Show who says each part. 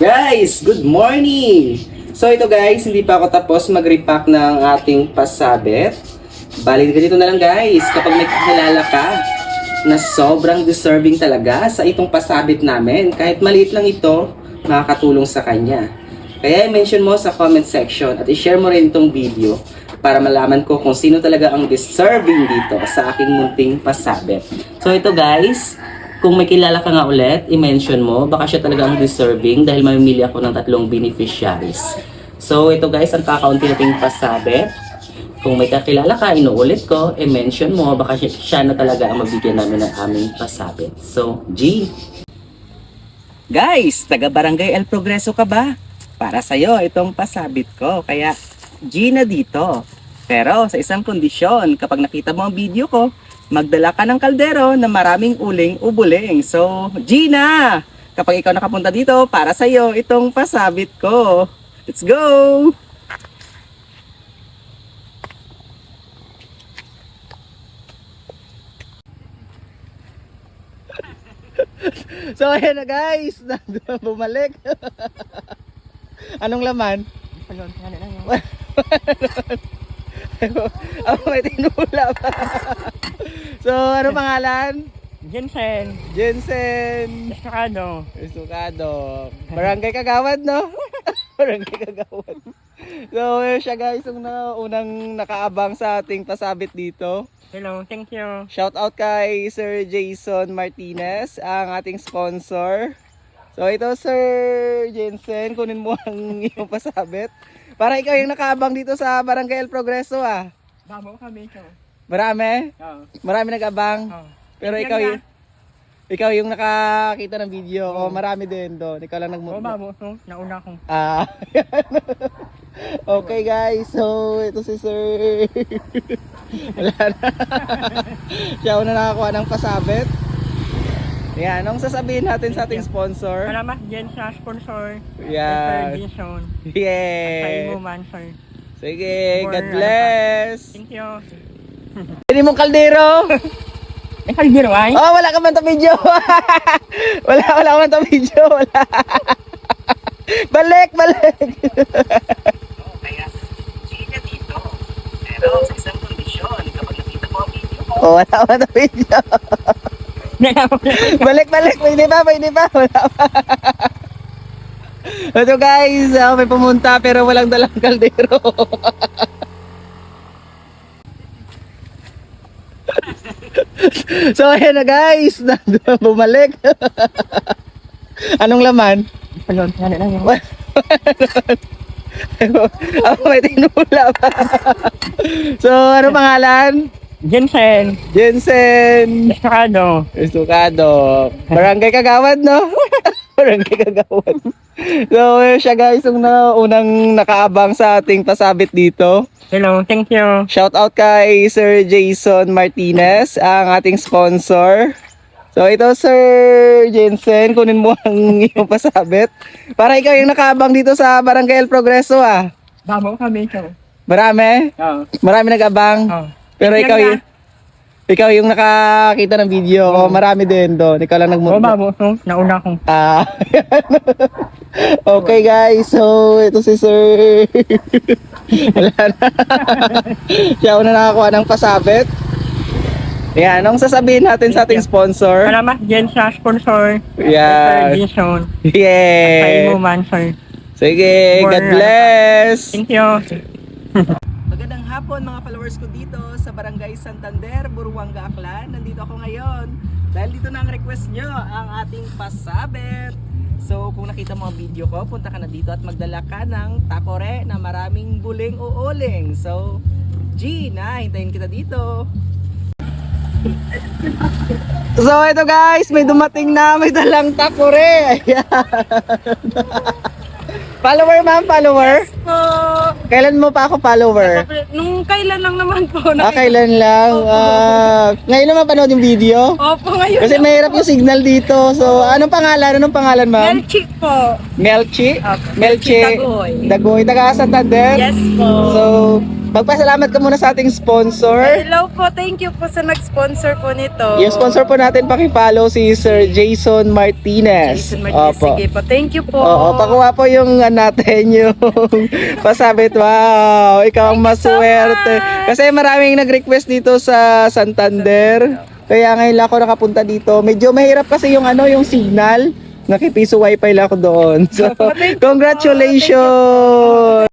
Speaker 1: Guys, good morning! So ito guys, hindi pa ako tapos mag-repack ng ating pasabit. Bali, ganito na lang guys, kapag may kakilala ka na sobrang deserving talaga sa itong pasabit namin, kahit maliit lang ito, makakatulong sa kanya. Kaya i-mention mo sa comment section at i-share mo rin itong video para malaman ko kung sino talaga ang deserving dito sa aking munting pasabit. So ito guys, kung may kilala ka nga ulit, i-mention mo, baka siya talaga ang deserving dahil mamimili ako ng 3 beneficiaries. So ito guys, ang kakaunti nating pasabit. Kung may kakilala ka, inuulit ko, i-mention mo, baka siya na talaga ang mabigyan namin ng aming pasabit. So, G! Guys, taga Barangay El Progreso ka ba? Para sa'yo itong pasabit ko, kaya G na dito. Pero sa isang kondisyon, kapag nakita mo ang video ko, magdala ka ng kaldero na maraming uling ubuling. So, Gina! Kapag ikaw nakapunta dito, para sa'yo itong pasabit ko. Let's go! So, ayan na guys! Bumalik! Anong laman? Ako may tinula pa. So, ano pangalan?
Speaker 2: Jensen.
Speaker 1: Jensen.
Speaker 2: Estacado.
Speaker 1: Estacado. Barangay Kagawad, no? Barangay Kagawad. So, siya guys, yung unang nakaabang sa ating pasabit dito.
Speaker 2: Hello, thank you.
Speaker 1: Shout out kay Sir Jason Martinez, ang ating sponsor. So, ito Sir Jensen, kunin mo ang iyong pasabit. Para ikaw yung nakaabang dito sa Barangay El Progreso, ah.
Speaker 2: Babo kami ito.
Speaker 1: Marami?
Speaker 2: Oo.
Speaker 1: Marami nag-abang.
Speaker 2: Oo.
Speaker 1: Pero ikaw yung nakakita ng video. O marami din doon. Ikaw lang
Speaker 2: Oo, babo ito. Nauna ko.
Speaker 1: Ah. Okay guys. So, ito si Sir. Wala na. Siya una nakakuha ng pasabit. Yan. Anong sasabihin natin sa ating sponsor?
Speaker 2: Salamat din sa sponsor.
Speaker 1: Yan.
Speaker 2: Sir Jason.
Speaker 1: Yeah.
Speaker 2: Sa imo man, sir.
Speaker 1: Sige. God bless.
Speaker 2: Thank you.
Speaker 1: Pili mong kaldero.
Speaker 2: May kalbiro ay?
Speaker 1: Oh, wala ka man ta video. wala ka man ta video. Wala. Balik. Kaya, sige dito. Pero sa isang kondisyon, kapag nakita mo ang video ko, wala ka man ta video. Balik. Pwede ba? Wala pa. Ito guys, may pumunta pero walang dalang kaldero. So ayan na guys, bumalik. Anong laman?
Speaker 2: Ayun, yan lang yun.
Speaker 1: Ako may tinula pa. So ano pangalan?
Speaker 2: Jensen.
Speaker 1: Jensen.
Speaker 2: Estacado.
Speaker 1: Estacado. Barangay Kagawad, no? Barangay Kagawad. So siya guys, yung unang nakaabang sa ating pasabit dito.
Speaker 2: Hello, thank you.
Speaker 1: Shout out kay Sir Jason Martinez, ang ating sponsor. So ito Sir Jensen, kunin mo ang iyong pasabit. Para ikaw yung nakaabang dito sa Barangay El Progreso, ah.
Speaker 2: Babo kami ito.
Speaker 1: Marami?
Speaker 2: Oo.
Speaker 1: Marami nag-abang.
Speaker 2: Oo.
Speaker 1: Pero ikaw yung nakakita ng video. O marami din doon. Ikaw lang
Speaker 2: Oo, babo ito. Nauna ko.
Speaker 1: Ah. Okay guys, so ito si Sir. Wala na. Siya una nakakuha ng pasabit. Yan, anong sasabihin natin sa ating sponsor?
Speaker 2: Salamat din sa sponsor.
Speaker 1: Yan.
Speaker 2: Sir Jason. Sa
Speaker 1: Yeah.
Speaker 2: imo man, sir.
Speaker 1: Sige, God bless.
Speaker 2: Thank you.
Speaker 1: Magandang hapon mga followers ko dito sa Barangay Santander, Buruanga, Aklan. Nandito ako ngayon dahil dito na ang request nyo, ang ating pasabit. So kung nakita mo ang video ko, punta ka na dito at magdala ka ng takore na maraming buling o uling. So G na, hintayin kita dito. So ito guys, may dumating na, may dalang takore. Ayan. Follower ma'am, follower?
Speaker 3: Po.
Speaker 1: Kailan mo pa ako follower?
Speaker 3: Nung kailan lang naman po.
Speaker 1: Kailan lang? Ngayon naman panood yung video?
Speaker 3: Opo, ngayon.
Speaker 1: Kasi mahirap yung signal dito. So, anong pangalan ma'am?
Speaker 3: Melchik po.
Speaker 1: Melchi?
Speaker 3: Opo.
Speaker 1: Melchi
Speaker 3: Dagoy.
Speaker 1: Dagoy. Taga Santander?
Speaker 3: Yes po.
Speaker 1: So, Magpasalamat ka muna sa ating sponsor.
Speaker 3: Hello po, thank you po sa nag-sponsor po nito.
Speaker 1: Yung sponsor po natin, pakipollow si Sir Jason Martinez.
Speaker 3: Jason Martinez,
Speaker 1: Opo.
Speaker 3: sige po. Thank you po.
Speaker 1: Oo, pakuha po yung natin yung pasabit. Wow, ikaw ang
Speaker 3: Thank you so
Speaker 1: maswerte.
Speaker 3: much.
Speaker 1: Kasi maraming nag-request dito sa Santander. Kaya ngayon lang ako nakapunta dito. Medyo mahirap kasi yung yung signal. Nakipiso wifi lang ako doon. So,
Speaker 3: Thank you po.
Speaker 1: congratulations!